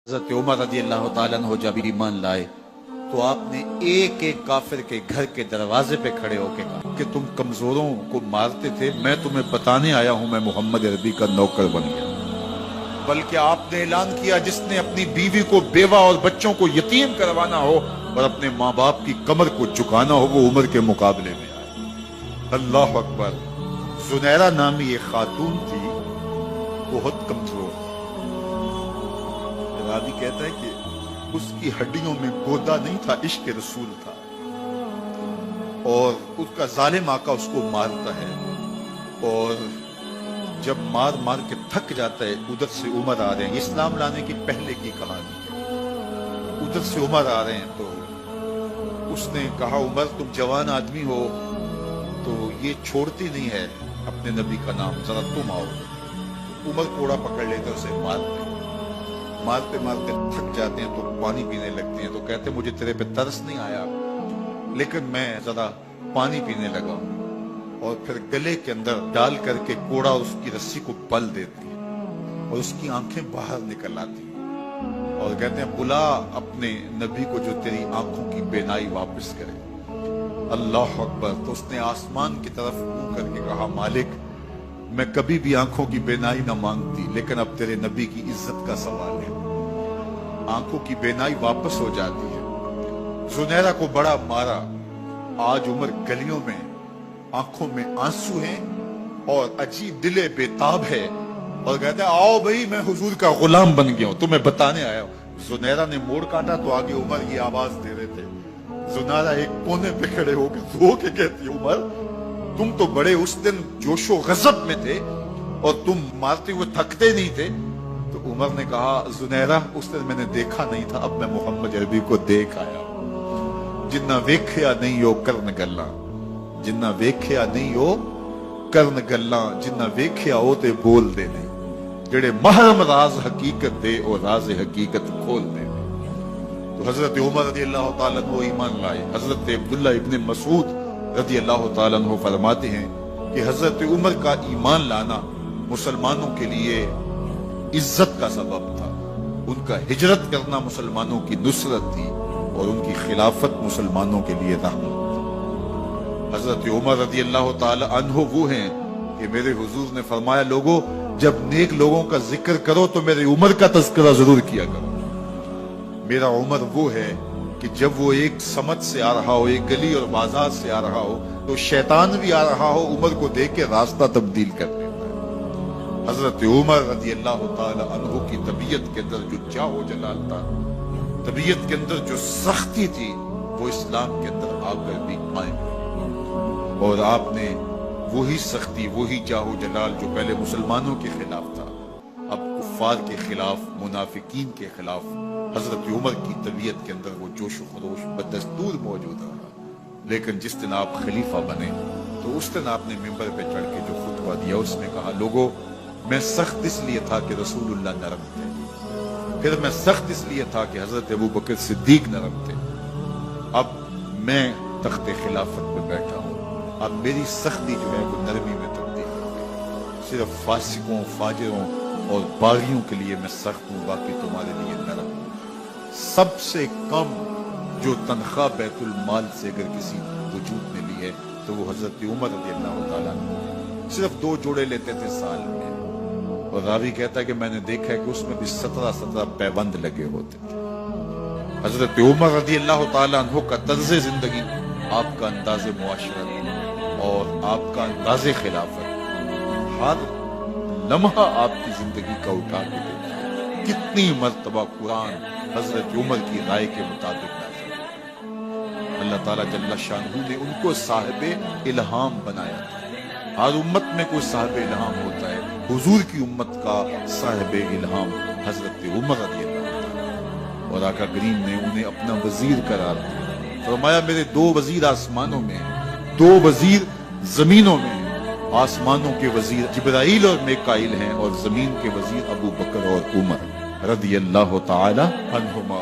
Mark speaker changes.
Speaker 1: حضرت عمر رضی اللہ تعالیٰ عنہ جب ایمان لائے تو آپ نے ایک ایک کافر کے گھر کے دروازے پہ کھڑے ہو کے کہا کہ تم کمزوروں کو مارتے تھے، میں تمہیں بتانے آیا ہوں میں محمد عربی کا نوکر بن گیا۔ بلکہ آپ نے اعلان کیا جس نے اپنی بیوی کو، بیوہ اور بچوں کو یتیم کروانا ہو اور اپنے ماں باپ کی کمر کو جھکانا ہو وہ عمر کے مقابلے میں آئے۔ اللہ اکبر۔ زنیرہ نامی ایک خاتون تھی، بہت کمزور۔ راوی کہتا ہے کہ اس کی ہڈیوں میں گودا نہیں تھا، عشق رسول تھا، اور اس کا ظالم آقا اس کو مارتا ہے، اور جب مار مار کے تھک جاتا ہے ادھر سے عمر آ رہے ہیں، اسلام لانے کی پہلے کی کہانی ہے، ادھر سے عمر آ رہے ہیں تو اس نے کہا عمر تم جوان آدمی ہو تو یہ چھوڑتی نہیں ہے اپنے نبی کا نام، ذرا تم آؤ۔ عمر کوڑا پکڑ لیتے اسے مارتے مارتے تھک جاتے ہیں تو پانی پینے لگتے ہیں، تو کہتے مجھے تیرے پہ ترس نہیں آیا لیکن میں ذرا پانی پینے لگا ہوں، اور پھر گلے کے اندر ڈال کر کے کوڑا اس کی رسی کو بل دیتی ہے اور اس کی آنکھیں باہر نکل آتی ہیں، اور کہتے ہیں بلا اپنے نبی کو جو تیری آنکھوں کی بینائی واپس کرے۔ اللہ اکبر۔ تو اس نے آسمان کی طرف منہ کر کے کہا مالک میں کبھی بھی آنکھوں کی بینائی نہ مانگتی لیکن اب تیرے نبی کی عزت کا سوال ہے۔ آنکھوں کی بینائی واپس ہو جاتی ہے۔ زنیرہ کو بڑا مارا، آج عمر گلیوں میں آنکھوں میں آنسو ہیں اور عجیب دل بےتاب ہے، اور کہتے ہیں آؤ بھئی میں حضور کا غلام بن گیا ہوں، تمہیں بتانے آیا ہوں۔ زنیرہ نے موڑ کاٹا تو آگے عمر کی آواز دے رہے تھے۔ زنیرہ ایک کونے پہ کھڑے ہو کے رو کے کہتی عمر تم تو بڑے اس دن جوش و غضب میں تھے اور تم مارتے ہوئے تھکتے نہیں تھے۔ تو عمر نے کہا زنیرہ اس دن میں نے دیکھا نہیں تھا، اب میں محمد عربی کو دیکھ آیا ہوں۔ جنہ ویکھیا نہیں ہو کرن گلاں، جنہ ویکھیا نہیں ہو کرن گلاں، جنہ ویکھیا ہو تے بول دے نہیں، جڑے محرم راز حقیقت دے اور راز حقیقت کھول دے۔ تو حضرت عمر رضی اللہ تعالیٰ عنہ ایمان لائے۔ حضرت عبداللہ ابن مسعود رضی اللہ تعالیٰ عنہ فرماتے ہیں کہ حضرت عمر کا ایمان لانا مسلمانوں کے لیے عزت کا سبب تھا، ان کا ہجرت کرنا مسلمانوں کی نصرت تھی اور ان کی خلافت مسلمانوں کے لیے رحمت تھی۔ حضرت عمر رضی اللہ تعالیٰ عنہ وہ ہیں کہ میرے حضور نے فرمایا لوگوں جب نیک لوگوں کا ذکر کرو تو میرے عمر کا تذکرہ ضرور کیا کرو۔ میرا عمر وہ ہے کہ جب وہ ایک سمت سے آ رہا ہو، ایک گلی اور بازار سے آ رہا ہو تو شیطان بھی آ رہا ہو، عمر کو دیکھ کے راستہ تبدیل کر دیتا ہے۔ حضرت عمر رضی اللہ تعالی عنہ کی طبیعت کے اندر جو چاہ و جلال تھا، طبیعت کے اندر جو سختی تھی، وہ اسلام کے اندر آ کر بھی قائم ہوئی، اور آپ نے وہی سختی، وہی چاہ و جلال جو پہلے مسلمانوں کے خلاف تھا اب کفار کے خلاف، منافقین کے خلاف حضرت عمر کی طبیعت کے اندر وہ جوش و خروش بدستور موجود رہا۔ لیکن جس دن آپ خلیفہ بنے تو اس دن آپ نے ممبر پہ چڑھ کے جو خطبہ دیا اس میں کہا لوگوں میں سخت اس لیے تھا کہ رسول اللہ نرم تھے، پھر میں سخت اس لیے تھا کہ حضرت ابوبکر صدیق نرم تھے، اب میں تخت خلافت پہ بیٹھا ہوں، اب میری سختی جو ہے وہ نرمی میں تبدیل ہو گئی، صرف فاسقوں، فاجروں اور باغیوں کے لیے میں سخت ہوں، باقی تمہارے لیے نرم ہوں۔ سب سے کم جو تنخواہ بیت المال سے اگر کسی وجود نے لی ہے تو وہ حضرت عمر رضی اللہ تعالیٰ عنہ، صرف 2 جوڑے لیتے تھے سال میں، اور راوی کہتا ہے کہ میں نے دیکھا ہے کہ اس میں بھی 17 پیبند لگے ہوتے تھے۔ حضرت عمر رضی اللہ تعالیٰ عنہ کا طرز زندگی، آپ کا انداز معاشرت اور آپ کا انداز خلافت، ہر لمحہ آپ کی زندگی کا اٹھا کے دیکھا، کتنی مرتبہ قرآن حضرت عمر کی رائے کے مطابق نازل ہوتا۔ اللہ تعالیٰ جل شانہ نے ان کو صاحب الہام بنایا تھا۔ ہر امت میں کوئی صاحب الہام ہوتا ہے، حضور کی امت کا صاحب الہام حضرت عمر رضی اللہ عنہ، اور آقا کریم نے انہیں اپنا وزیر قرار دیا۔ فرمایا میرے 2 وزیر آسمانوں میں، 2 وزیر زمینوں میں، آسمانوں کے وزیر جبرائیل اور میکائیل ہیں اور زمین کے وزیر ابو بکر اور عمر رضی اللہ تعالی عنہما۔